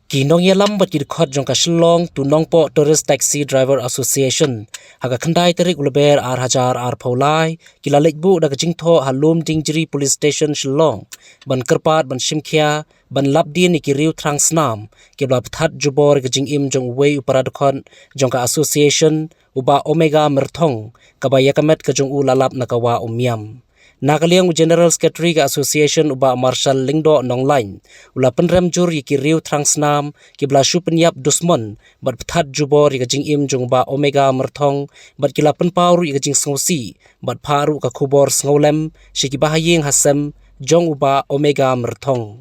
Kinong yalam bat kirkhot jong ka Shillong tu Nongpo Tourist Taxi Driver Association haga khandai tarik ulber ar phaulai kila lekbu da jingtho halum dingjri police station Shillong ban kerpat ban shimkhia ban labdin ikiriu trangsnam kibla pthat jubor gajing im jong wei uparadkhon jong ka association uba omega merthong kabaya kamet ka jong ulalap nakawa umyam Nakaliang General Secretary ka Association uba Marshal Lingdo Nongline ula penrem jur yikiriu trangsnam kibla shupenyap dusmon bat pthat jubor yikajing im jong ba omega merthong bat kila penpauru yikajing sngosi bat paru ka khubor sngolem shikibahaying hasem jong uba omega merthong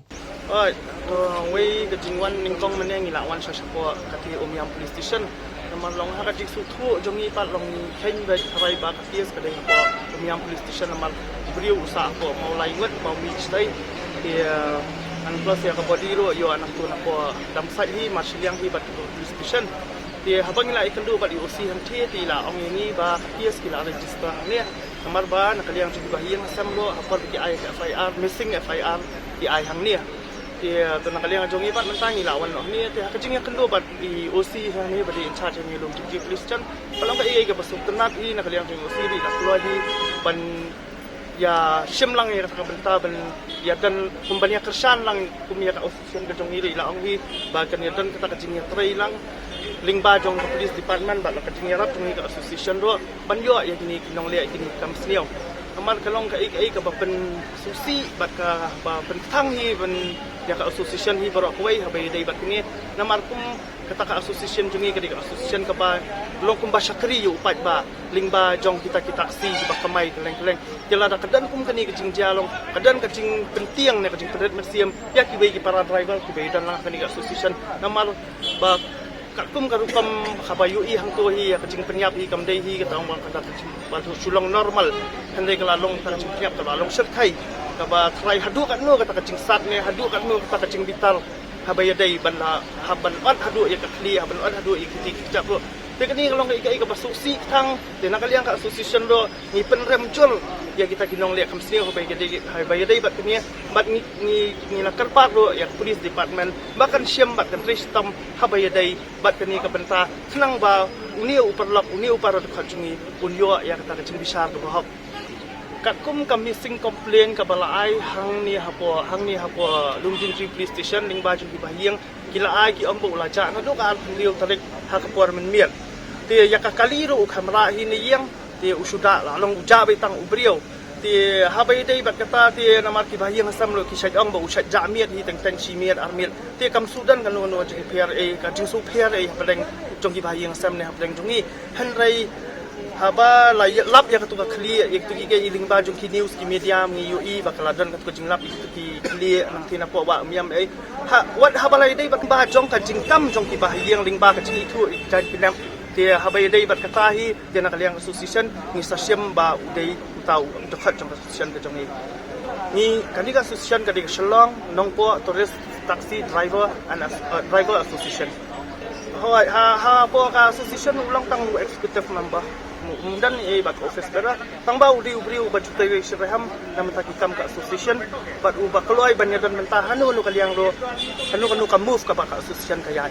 wei gajing wan ningkong meneng ila wan sasapo kati Omyam Police Station naman long ha gajing suthu jongi pat long khen ba thabai ba katies kadai po Omyam Police Station naman beriu usaha po mau laingat mau mixtai dia an plus ya kabodi ro yo anak tu napo damsai hi marshaliang hi bat police station dia habang ila ikendu bat usi han the ti la ong ini ba katies kila register ne namar ba nakaliang tu bahiang asam lo apar ki ai FIR missing FIR di ai hang ne dia tu nakaliang jongi bat mentangi lawan lo ni dia kajing yang kendu bat di OC han ni badi in charge ni lo di police station kalau ba ai ga basuk tenat i nakaliang jong OC di dak keluar di ban ya shimlang ya ka benta ben ya dan kumbanya kersan lang kumia ka official ka jong iri la ong hi ba kan ya dan kata kajing ya trai lang lingba jong police department ba la kajing ya rap jong ka association ro ban yo ya kini kinong le kini kam sniaw amal kalong ka ai ka ba pen susi ba ka ba pen thang hi ben ya ka association hi baro kwai ha bai dai ba kini namar kum kata ka association jong ka di ka association ka ba long kum ba syakri yu upat ba lingba jong kita si ba kamai keleng-keleng jala da kadan kum kani kajing jalong kadan kajing pentiang ne kajing pedet mersiam ya ki bai ki para driver ki bai dan lang kani association namar ba kakum karukam khabayu i hang to hi kajing penyap hi kamdai hi katang bang kada kajing ba sulong normal handai kalalong kajing penyap kalalong serkai ka ba try hadu kan no kata kajing sat ne hadu kan no kata kajing bital habaya dai ban la haban at hadu ya ka clear haban at hadu i kiti kicap lo Tapi ni kalau kita basuksi tang, dia nak kalian kat association do ni penrem jol, ya kita kinong lihat kamsini ho bayar day bat kini, bat ni nak kerpat do ya police department, bahkan siam bat kan sistem ha bayar day bat kini kebenta senang ba uni uparlap uni upar kacungi unyo ya kata kacung besar do bahap. Katkum kami sing komplain ke balai hang ni hapo Lungjin Tree Police Station ling baju di bahiang kila ai ki ambo ulaja na do ka liu tarik ha kapor men miat dia ya ka kaliru kamera hi ni yang dia usuda la long uja bai tang ubriu dia ha bai dei bat kata dia namar ki bahiang asam lo ki syajang ba usat jamiat hi teng si miat armiat dia kam sudan kan no ji PRA ka jing su PRA peleng jong ki bahiang asam ne ha peleng jongi hanrai haba la lap ya katuka clear ik tuki ke iling ba jong ki news ki media mi UI bakala dan katuka jing lap ik tuki clear nang tina po ba miam ai ha wat haba lai dei bat ba jong ka jing kam jong ki ba hiang ling ba ka chi thu jan pinam dia haba dei bat kata hi dia nak liang association ni sasyam ba udai tau dekat jong association ke jong ni kani ka association ka di Shillong Nongpo Tourist Taxi Driver and Driver Association hoi ha po ka association ulang tang executive member dan bat office bera tang bau di ubriu bat jutai siraham nam ta kam ka association bat uba keloi banyadan mentah hanu kaliang ro hanu ka move ka association kaya